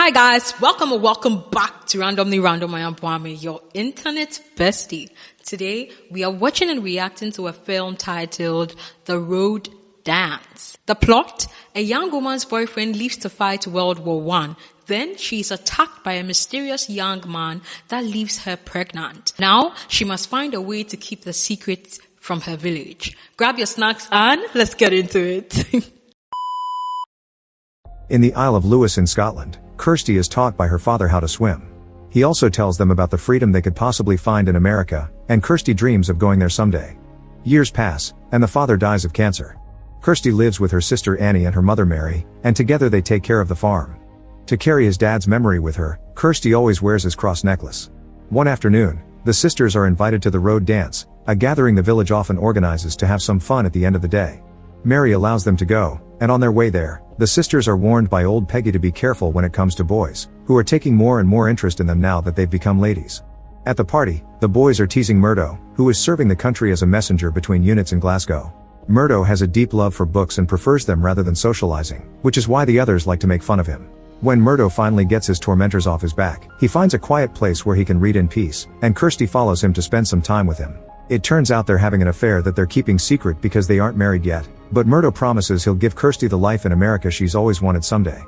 Hi guys, welcome or welcome back to Randomly Random. I am Bwame, your internet bestie. Today, we are watching and reacting to a film titled The Road Dance. The plot, a young woman's boyfriend leaves to fight World War I. Then she is attacked by a mysterious young man that leaves her pregnant. Now, she must find a way to keep the secret from her village. Grab your snacks and let's get into it. In the Isle of Lewis in Scotland, Kirsty is taught by her father how to swim. He also tells them about the freedom they could possibly find in America, and Kirsty dreams of going there someday. Years pass, and the father dies of cancer. Kirsty lives with her sister Annie and her mother Mary, and together they take care of the farm. To carry his dad's memory with her, Kirsty always wears his cross necklace. One afternoon, the sisters are invited to the road dance, a gathering the village often organizes to have some fun at the end of the day. Mary allows them to go, and on their way there, the sisters are warned by old Peggy to be careful when it comes to boys, who are taking more and more interest in them now that they've become ladies. At the party, the boys are teasing Murdo, who is serving the country as a messenger between units in Glasgow. Murdo has a deep love for books and prefers them rather than socializing, which is why the others like to make fun of him. When Murdo finally gets his tormentors off his back, he finds a quiet place where he can read in peace, and Kirsty follows him to spend some time with him. It turns out they're having an affair that they're keeping secret because they aren't married yet, but Murdo promises he'll give Kirsty the life in America she's always wanted someday.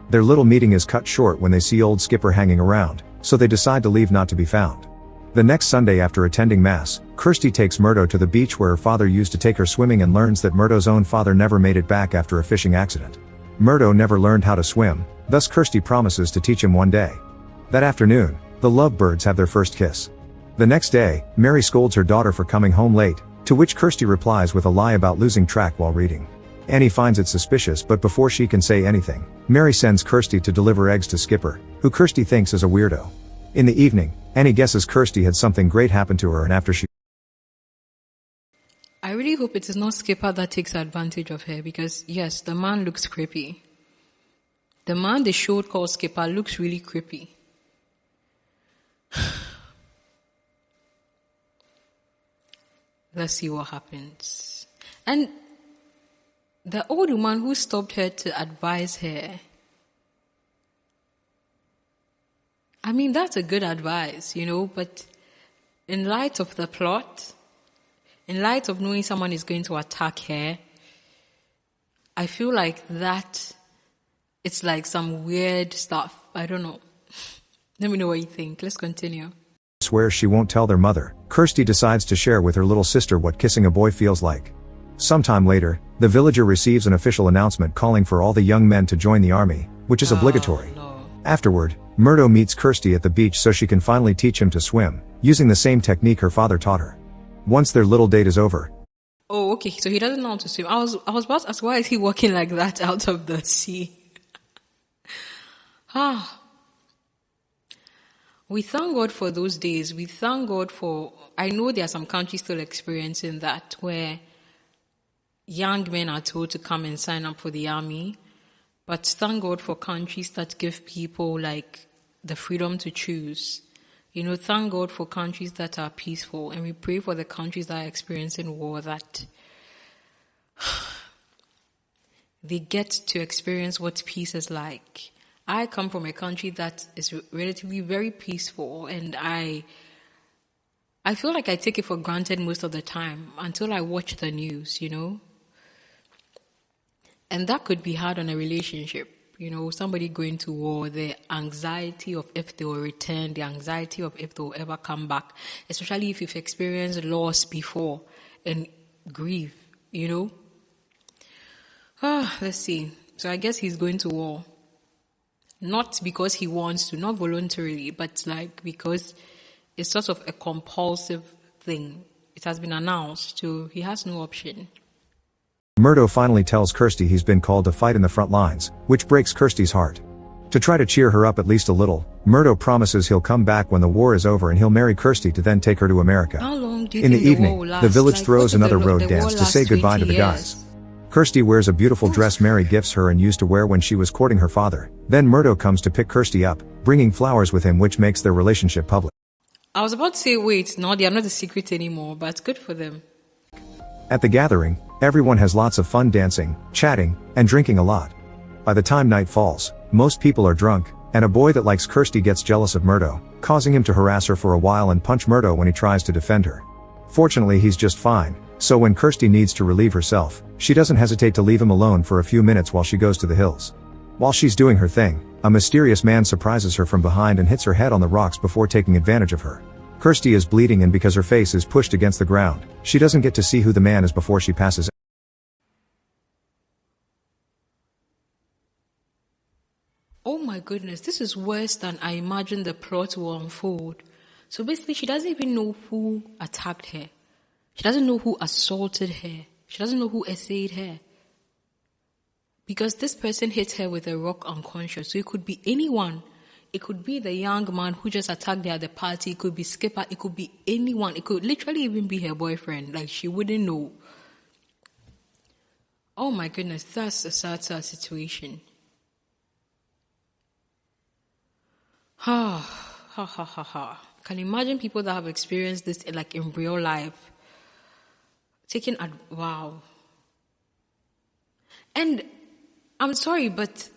Their little meeting is cut short when they see old Skipper hanging around, so they decide to leave not to be found. The next Sunday after attending Mass, Kirsty takes Murdo to the beach where her father used to take her swimming and learns that Murdo's own father never made it back after a fishing accident. Murdo never learned how to swim, thus Kirsty promises to teach him one day. That afternoon, the lovebirds have their first kiss. The next day, Mary scolds her daughter for coming home late, to which Kirsty replies with a lie about losing track while reading. Annie finds it suspicious, but before she can say anything, Mary sends Kirsty to deliver eggs to Skipper, who Kirsty thinks is a weirdo. In the evening, Annie guesses Kirsty had something great happen to her, and after she... I really hope it is not Skipper that takes advantage of her, because yes, the man looks creepy. The man they showed called Skipper looks really creepy. Let's see what happens. And the old woman who stopped her to advise her, I mean, that's a good advice, but in light of the plot, in light of knowing someone is going to attack her, I feel like that it's like some weird stuff. I don't know. Let me know what you think. Let's continue. Swears she won't tell their mother, Kirsty decides to share with her little sister what kissing a boy feels like. Sometime later, the villager receives an official announcement calling for all the young men to join the army, which is obligatory. No. Afterward, Murdo meets Kirsty at the beach so she can finally teach him to swim, using the same technique her father taught her. Once their little date is over. Oh, okay, so he doesn't know how to swim. I was about to ask, why is he walking like that out of the sea? We thank God for those days. We thank God for, I know there are some countries still experiencing that, where young men are told to come and sign up for the army. But thank God for countries that give people like the freedom to choose. Thank God for countries that are peaceful. And we pray for the countries that are experiencing war, that they get to experience what peace is like. I come from a country that is relatively very peaceful, and I feel like I take it for granted most of the time until I watch the news, And that could be hard on a relationship, somebody going to war, the anxiety of if they will return, the anxiety of if they will ever come back, especially if you've experienced loss before and grief, Let's see. So I guess he's going to war. Not because he wants to, not voluntarily, but because it's sort of a compulsive thing. It has been announced, so he has no option. Murdo finally tells Kirsty he's been called to fight in the front lines, which breaks Kirsty's heart. To try to cheer her up at least a little, Murdo promises he'll come back when the war is over and he'll marry Kirsty to then take her to America. How long do you In the think evening, war will last? the village throws another road the dance war to say last goodbye to 20 the years? guys. Kirsty wears a beautiful dress Mary gifts her and used to wear when she was courting her father. Then Murdo comes to pick Kirsty up, bringing flowers with him, which makes their relationship public. I was about to say, wait, no, they are not a secret anymore, but good for them. At the gathering, everyone has lots of fun dancing, chatting, and drinking a lot. By the time night falls, most people are drunk, and a boy that likes Kirsty gets jealous of Murdo, causing him to harass her for a while and punch Murdo when he tries to defend her. Fortunately, he's just fine, so when Kirsty needs to relieve herself, she doesn't hesitate to leave him alone for a few minutes while she goes to the hills. While she's doing her thing, a mysterious man surprises her from behind and hits her head on the rocks before taking advantage of her. Kirsty is bleeding, and because her face is pushed against the ground, she doesn't get to see who the man is before she passes out. Oh my goodness, this is worse than I imagined the plot will unfold. So basically, she doesn't even know who attacked her. She doesn't know who assaulted her. She doesn't know who essayed her. Because this person hit her with a rock unconscious. So it could be anyone. It could be the young man who just attacked her at the party. It could be Skipper. It could be anyone. It could literally even be her boyfriend. Like, she wouldn't know. Oh my goodness, that's a sad situation. Can you imagine people that have experienced this like in real life? Wow. And I'm sorry, but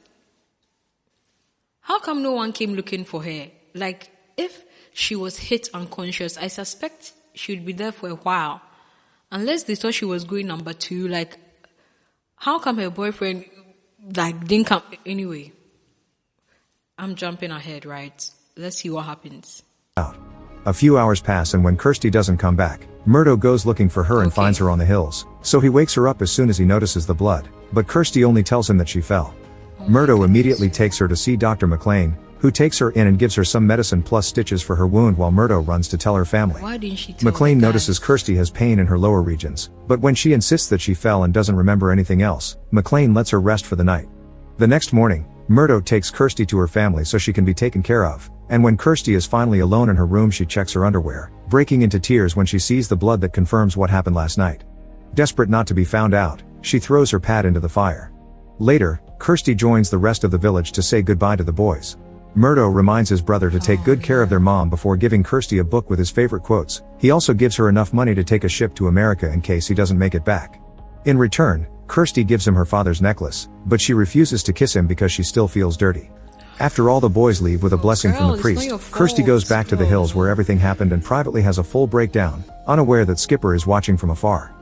how come no one came looking for her? Like, if she was hit unconscious, I suspect she would be there for a while. Unless they thought she was going number 2, like, how come her boyfriend, like, didn't come? Anyway, I'm jumping ahead, right? Let's see what happens. A few hours pass, and when Kirsty doesn't come back, Murdo goes looking for her and finds her on the hills. So he wakes her up as soon as he notices the blood, but Kirsty only tells him that she fell. Murdo immediately takes her to see Dr. McLean, who takes her in and gives her some medicine plus stitches for her wound while Murdo runs to tell her family. Why didn't she tell McLean notices Kirsty has pain in her lower regions, but when she insists that she fell and doesn't remember anything else, McLean lets her rest for the night. The next morning, Murdo takes Kirsty to her family so she can be taken care of, and when Kirsty is finally alone in her room, she checks her underwear, breaking into tears when she sees the blood that confirms what happened last night. Desperate not to be found out, she throws her pad into the fire. Later, Kirsty joins the rest of the village to say goodbye to the boys. Murdo reminds his brother to take good care of their mom before giving Kirsty a book with his favorite quotes. He also gives her enough money to take a ship to America in case he doesn't make it back. In return, Kirsty gives him her father's necklace, but she refuses to kiss him because she still feels dirty. After all the boys leave with a blessing from the priest, Kirsty goes back to the hills where everything happened and privately has a full breakdown, unaware that Skipper is watching from afar.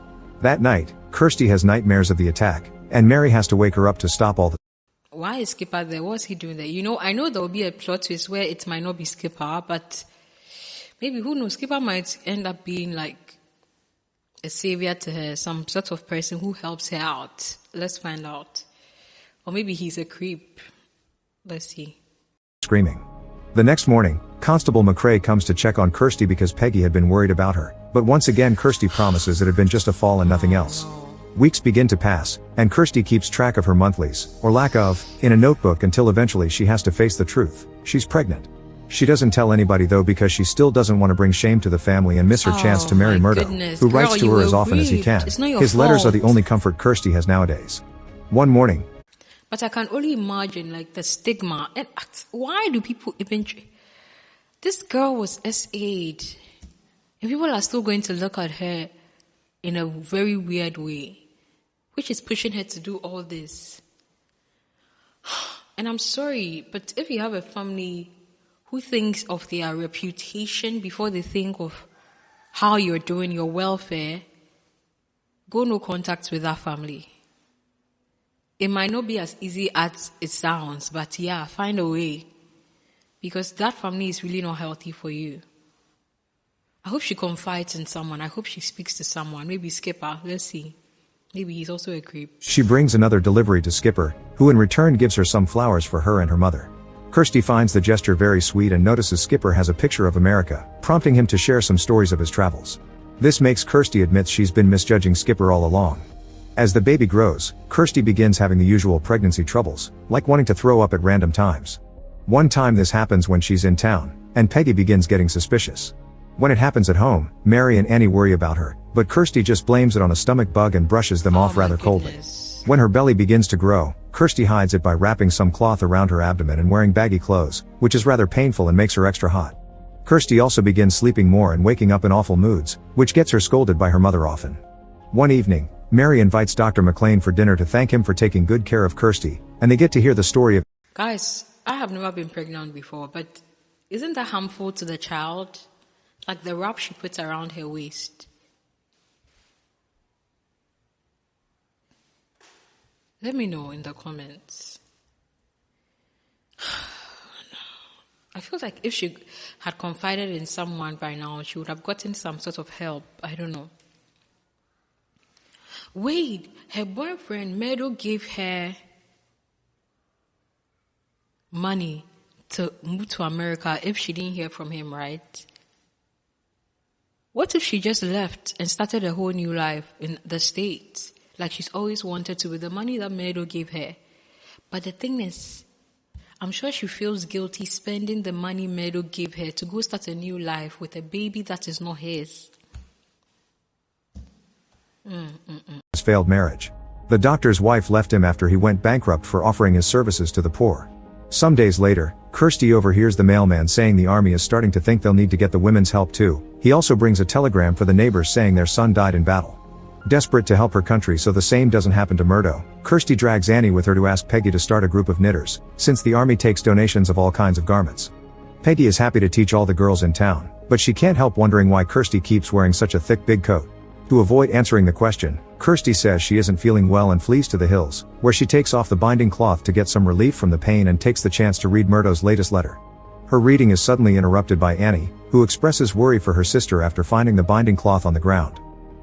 That night, Kirsty has nightmares of the attack, and Mary has to wake her up to stop all the... Why is Skipper there? What's he doing there? You know, I know there will be a plot twist where it might not be Skipper, but maybe, who knows, Skipper might end up being like a savior to her, some sort of person who helps her out. Let's find out. Or maybe he's a creep. Let's see. Screaming. The next morning, Constable McCrae comes to check on Kirsty because Peggy had been worried about her, but once again Kirsty promises it had been just a fall and nothing else. Weeks begin to pass, and Kirsty keeps track of her monthlies, or lack of, in a notebook until eventually she has to face the truth. She's pregnant. She doesn't tell anybody though because she still doesn't want to bring shame to the family and miss her chance to marry Murdo, who writes to her as often as he can. His letters are the only comfort Kirsty has nowadays. One morning, but I can only imagine, like, the stigma. And why do people even... This girl was SA'd. And people are still going to look at her in a very weird way, which is pushing her to do all this. And I'm sorry, but if you have a family who thinks of their reputation before they think of how you're doing, your welfare, go no contact with that family. It might not be as easy as it sounds, but yeah, find a way. Because that family is really not healthy for you. I hope she confides in someone. I hope she speaks to someone. Maybe Skipper. Let's see. Maybe he's also a creep. She brings another delivery to Skipper, who in return gives her some flowers for her and her mother. Kirsty finds the gesture very sweet and notices Skipper has a picture of America, prompting him to share some stories of his travels. This makes Kirsty admit she's been misjudging Skipper all along. As the baby grows, Kirsty begins having the usual pregnancy troubles, like wanting to throw up at random times. One time this happens when she's in town, and Peggy begins getting suspicious. When it happens at home, Mary and Annie worry about her, but Kirsty just blames it on a stomach bug and brushes them off rather coldly. When her belly begins to grow, Kirsty hides it by wrapping some cloth around her abdomen and wearing baggy clothes, which is rather painful and makes her extra hot. Kirsty also begins sleeping more and waking up in awful moods, which gets her scolded by her mother often. One evening, Mary invites Dr. McLean for dinner to thank him for taking good care of Kirsty, and they get to hear the story of... Guys, I have never been pregnant before, but isn't that harmful to the child? Like the wrap she puts around her waist. Let me know in the comments. I feel like if she had confided in someone by now, she would have gotten some sort of help. I don't know. Wait, her boyfriend Meadow gave her money to move to America if she didn't hear from him, right? What if she just left and started a whole new life in the States, like she's always wanted to, with the money that Meadow gave her? But the thing is, I'm sure she feels guilty spending the money Meadow gave her to go start a new life with a baby that is not his. His failed marriage. The doctor's wife left him after he went bankrupt for offering his services to the poor. Some days later, Kirsty overhears the mailman saying the army is starting to think they'll need to get the women's help too. He also brings a telegram for the neighbors saying their son died in battle. Desperate to help her country so the same doesn't happen to Murdo, Kirsty drags Annie with her to ask Peggy to start a group of knitters, since the army takes donations of all kinds of garments. Peggy is happy to teach all the girls in town, but she can't help wondering why Kirsty keeps wearing such a thick big coat. To avoid answering the question, Kirsty says she isn't feeling well and flees to the hills, where she takes off the binding cloth to get some relief from the pain and takes the chance to read Murdo's latest letter. Her reading is suddenly interrupted by Annie, who expresses worry for her sister after finding the binding cloth on the ground.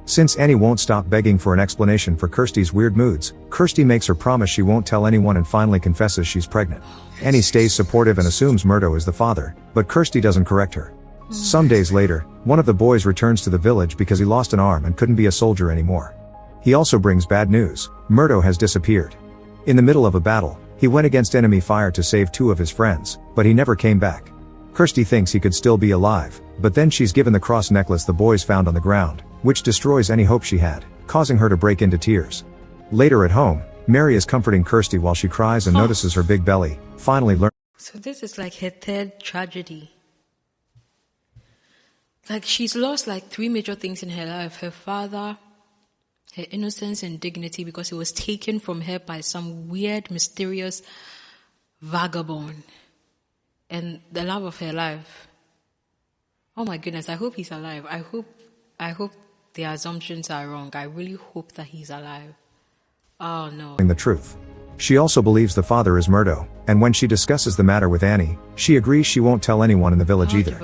Since Annie won't stop begging for an explanation for Kirsty's weird moods, Kirsty makes her promise she won't tell anyone and finally confesses she's pregnant. Annie stays supportive and assumes Murdo is the father, but Kirsty doesn't correct her. Some days later, one of the boys returns to the village because he lost an arm and couldn't be a soldier anymore. He also brings bad news: Murdo has disappeared. In the middle of a battle, he went against enemy fire to save 2 of his friends, but he never came back. Kirsty thinks he could still be alive, but then she's given the cross necklace the boys found on the ground, which destroys any hope she had, causing her to break into tears. Later at home, Mary is comforting Kirsty while she cries and notices her big belly, finally learning. So this is like her third tragedy. Like she's lost like 3 major things in her life: her father, her innocence and dignity because it was taken from her by some weird, mysterious vagabond, and the love of her life. Oh my goodness, I hope he's alive. I hope the assumptions are wrong. I really hope that he's alive. Oh no. The truth. She also believes the father is Murdo, and when she discusses the matter with Annie, she agrees she won't tell anyone in the village either.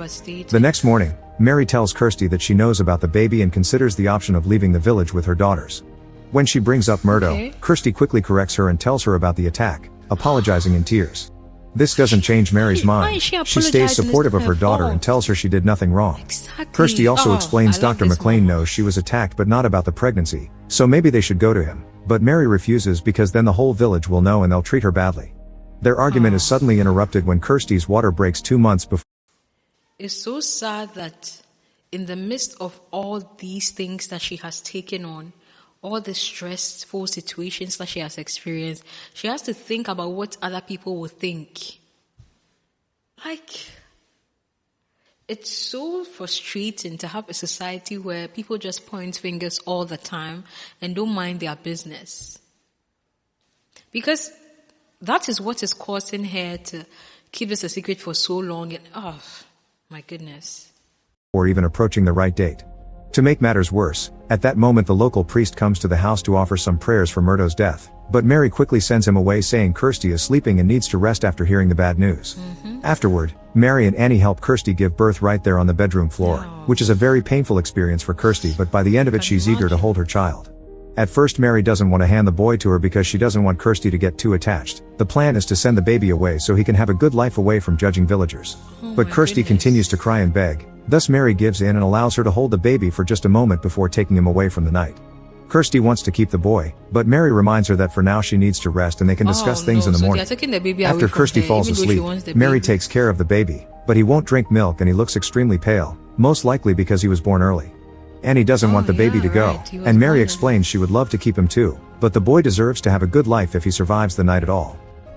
The next morning, Mary tells Kirsty that she knows about the baby and considers the option of leaving the village with her daughters. When she brings up Murdo, Kirsty quickly corrects her and tells her about the attack, apologizing in tears. This doesn't change Mary's mind. She stays supportive of her daughter and tells her she did nothing wrong. Kirsty also explains Dr. McLean knows she was attacked but not about the pregnancy, so maybe they should go to him. But Mary refuses because then the whole village will know and they'll treat her badly. Their argument is suddenly interrupted when Kirsty's water breaks 2 months before. It's so sad that in the midst of all these things that she has taken on, all the stressful situations that she has experienced, she has to think about what other people will think. Like, it's so frustrating to have a society where people just point fingers all the time and don't mind their business. Because that is what is causing her to keep this a secret for so long. And oh, my goodness. Or even approaching the right date. To make matters worse, at that moment the local priest comes to the house to offer some prayers for Murdo's death, but Mary quickly sends him away saying Kirsty is sleeping and needs to rest after hearing the bad news. Afterward, Mary and Annie help Kirsty give birth right there on the bedroom floor, which is a very painful experience for Kirsty, but by the end of it she's eager to hold her child. At first Mary doesn't want to hand the boy to her because she doesn't want Kirsty to get too attached. The plan is to send the baby away so he can have a good life away from judging villagers. But Kirsty continues to cry and beg, thus Mary gives in and allows her to hold the baby for just a moment before taking him away from the night. Kirsty wants to keep the boy, but Mary reminds her that for now she needs to rest and they can discuss things in the morning. After Kirsty falls asleep, Mary takes care of the baby, but he won't drink milk and he looks extremely pale, most likely because he was born early. Annie doesn't want the baby to go, and Mary explains she would love to keep him too, but the boy deserves to have a good life if he survives the night at all.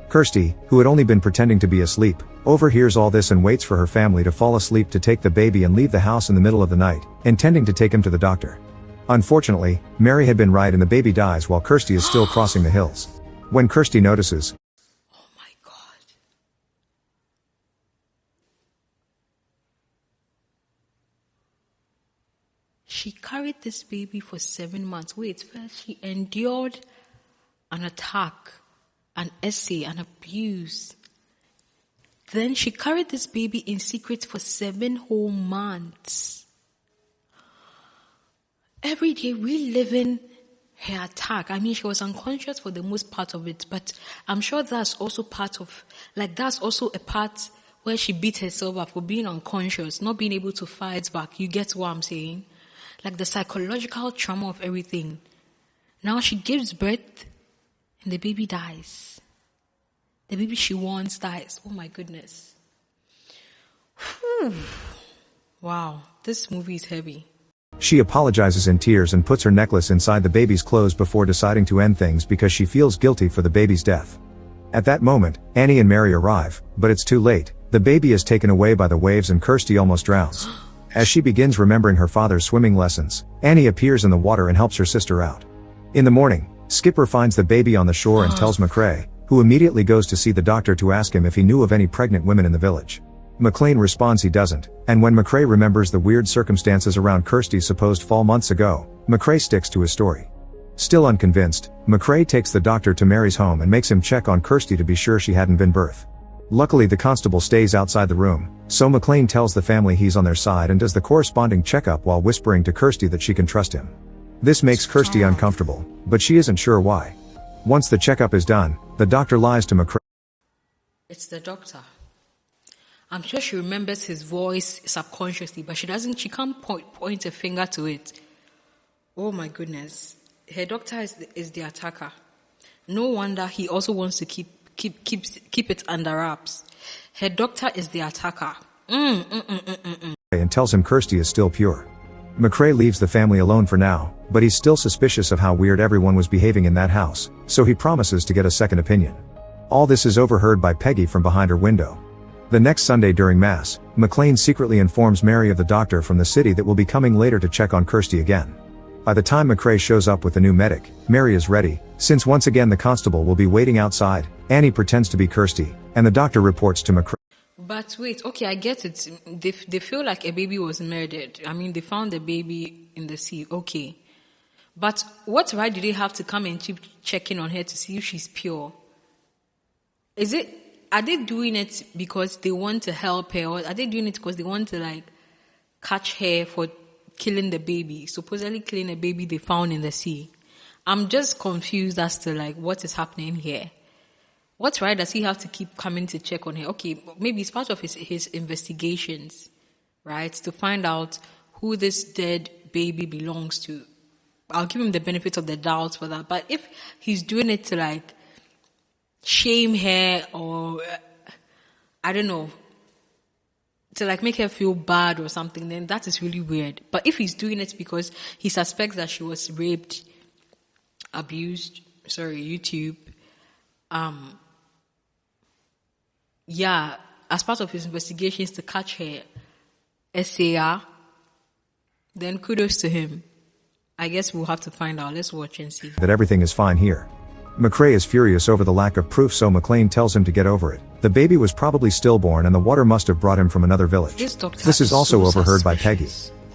Kirsty, who had only been pretending to be asleep, overhears all this and waits for her family to fall asleep to take the baby and leave the house in the middle of the night, intending to take him to the doctor. Unfortunately, Mary had been right and the baby dies while Kirsty is still crossing the hills. When Kirsty notices, Oh my God. She carried this baby for 7 months. Wait, first she endured an attack, an essay, an abuse. Then she carried this baby in secret for 7 whole months. Every day reliving her attack. I mean, she was unconscious for the most part of it, but I'm sure that's also that's also a part where she beat herself up for being unconscious, not being able to fight back. You get what I'm saying? Like the psychological trauma of everything. Now she gives birth and the baby dies. The baby she wants dies. Oh my goodness. Whew. Wow, this movie is heavy. She apologizes in tears and puts her necklace inside the baby's clothes before deciding to end things because she feels guilty for the baby's death. At that moment, Annie and Mary arrive, but it's too late. The baby is taken away by the waves and Kirsty almost drowns. As she begins remembering her father's swimming lessons, Annie appears in the water and helps her sister out. In the morning, Skipper finds the baby on the shore and tells McCrae, who immediately goes to see the doctor to ask him if he knew of any pregnant women in the village. McLean responds he doesn't, and when McCrae remembers the weird circumstances around Kirsty's supposed fall months ago, McCrae sticks to his story. Still unconvinced, McCrae takes the doctor to Mary's home and makes him check on Kirsty to be sure she hadn't been birthed. Luckily the constable stays outside the room, so McLean tells the family he's on their side and does the corresponding checkup while whispering to Kirsty that she can trust him. This makes Kirsty uncomfortable, but she isn't sure why. Once the checkup is done, the doctor lies to McCrae. It's the doctor. I'm sure she remembers his voice subconsciously, but she can't point a finger to it. Oh my goodness. Her doctor is the attacker. No wonder he also wants to keep it under wraps. Her doctor is the attacker. And tells him Kirsty is still pure. McCrae leaves the family alone for now, but he's still suspicious of how weird everyone was behaving in that house, so he promises to get a second opinion. All this is overheard by Peggy from behind her window. The next Sunday during Mass, McLean secretly informs Mary of the doctor from the city that will be coming later to check on Kirsty again. By the time McCrae shows up with the new medic, Mary is ready, since once again the constable will be waiting outside. Annie pretends to be Kirsty, and the doctor reports to McCrae. But wait, okay, I get it. They feel like a baby was murdered. I mean, they found the baby in the sea, okay. But what right do they have to come and keep checking on her to see if she's pure? Are they doing it because they want to help her, or are they doing it because they want to catch her for killing the baby, supposedly killing a baby they found in the sea? I'm just confused as to what is happening here. What right does he have to keep coming to check on her? Okay, maybe it's part of his investigations, right? To find out who this dead baby belongs to. I'll give him the benefit of the doubt for that. But if he's doing it to shame her or I don't know, to make her feel bad or something, then that is really weird. But if he's doing it because he suspects that she was raped, abused, YouTube, as part of his investigations to catch her SAR, then kudos to him. I guess we'll have to find out. Let's watch and see. That everything is fine here. McCrae is furious over the lack of proof, so McLean tells him to get over it. The baby was probably stillborn and the water must have brought him from another village. This is also overheard by Peggy.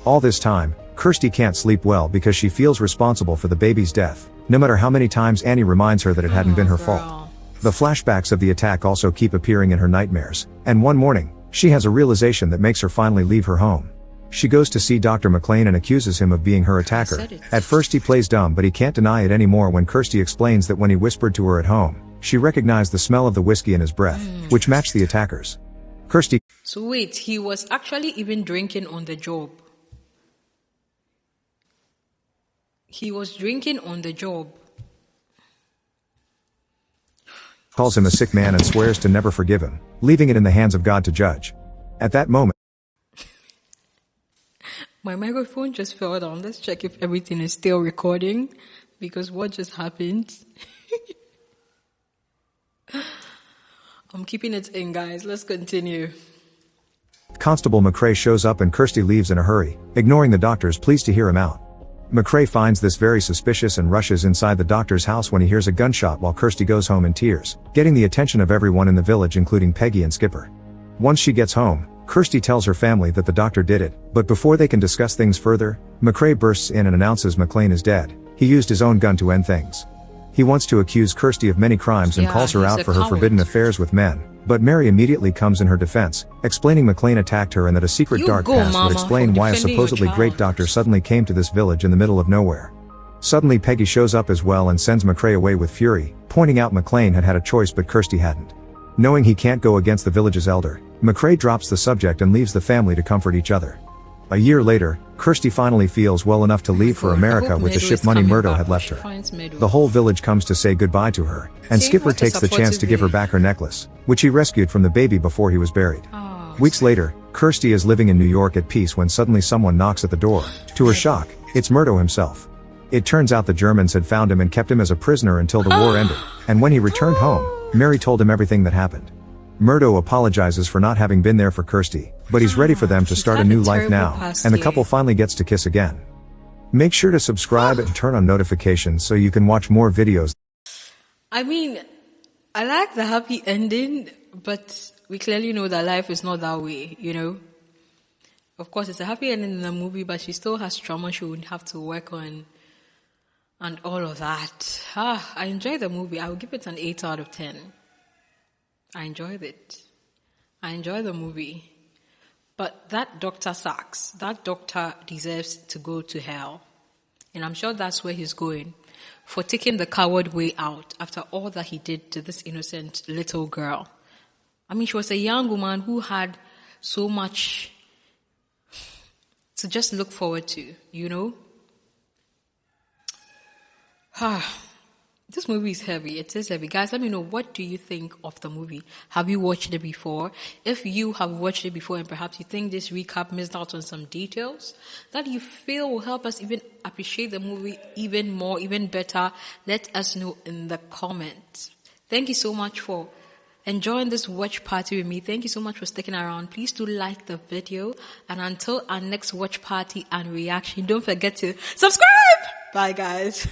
All this time, Kirsty can't sleep well because she feels responsible for the baby's death, no matter how many times Annie reminds her that it hadn't been her fault. The flashbacks of the attack also keep appearing in her nightmares, and one morning, she has a realization that makes her finally leave her home. She goes to see Dr. McLean and accuses him of being her attacker. At first he plays dumb, but he can't deny it anymore when Kirsty explains that when he whispered to her at home, she recognized the smell of the whiskey in his breath, which matched the attacker's. Kirsty. So wait, he was actually even drinking on the job. He was drinking on the job. Calls him a sick man and swears to never forgive him, leaving it in the hands of God to judge. At that moment, my microphone just fell down. Let's check if everything is still recording, because what just happened? I'm keeping it in, guys. Let's continue. Constable McCrae shows up and Kirsty leaves in a hurry, ignoring the doctor's pleas to hear him out. McCrae finds this very suspicious and rushes inside the doctor's house when he hears a gunshot while Kirsty goes home in tears, getting the attention of everyone in the village including Peggy and Skipper. Once she gets home, Kirsty tells her family that the doctor did it, but before they can discuss things further, McCrae bursts in and announces McLean is dead. He used his own gun to end things. He wants to accuse Kirsty of many crimes and calls her out for her forbidden affairs with men, but Mary immediately comes in her defense, explaining McLean attacked her and that a secret dark past would explain why a supposedly great doctor suddenly came to this village in the middle of nowhere. Suddenly Peggy shows up as well and sends McCrae away with fury, pointing out McLean had a choice but Kirsty hadn't. Knowing he can't go against the village's elder, McCrae drops the subject and leaves the family to comfort each other. A year later, Kirsty finally feels well enough to leave for America with the ship money Murdo had left her. The whole village comes to say goodbye to her, and Skipper takes the chance to give her back her necklace, which he rescued from the baby before he was buried. Weeks later, Kirsty is living in New York at peace when suddenly someone knocks at the door. To her shock, it's Murdo himself. It turns out the Germans had found him and kept him as a prisoner until the war ended, and when he returned home, Mary told him everything that happened. Murdo apologizes for not having been there for Kirsty, but he's ready for them to start a new life now, and the couple finally gets to kiss again. Make sure to subscribe and turn on notifications so you can watch more videos. I mean, I like the happy ending, but we clearly know that life is not that way, you know? Of course, it's a happy ending in the movie, but she still has trauma she would have to work on and all of that. I enjoyed the movie. I would give it an 8 out of 10. I enjoyed it. I enjoyed the movie. But that doctor sucks. That doctor deserves to go to hell. And I'm sure that's where he's going. For taking the coward way out after all that he did to this innocent little girl. I mean, she was a young woman who had so much to just look forward to, you know? This movie is heavy. It is heavy. Guys, let me know, what do you think of the movie? Have you watched it before? If you have watched it before and perhaps you think this recap missed out on some details that you feel will help us even appreciate the movie even more, even better, let us know in the comments. Thank you so much for enjoying this watch party with me. Thank you so much for sticking around. Please do like the video. And until our next watch party and reaction, don't forget to subscribe. Bye, guys.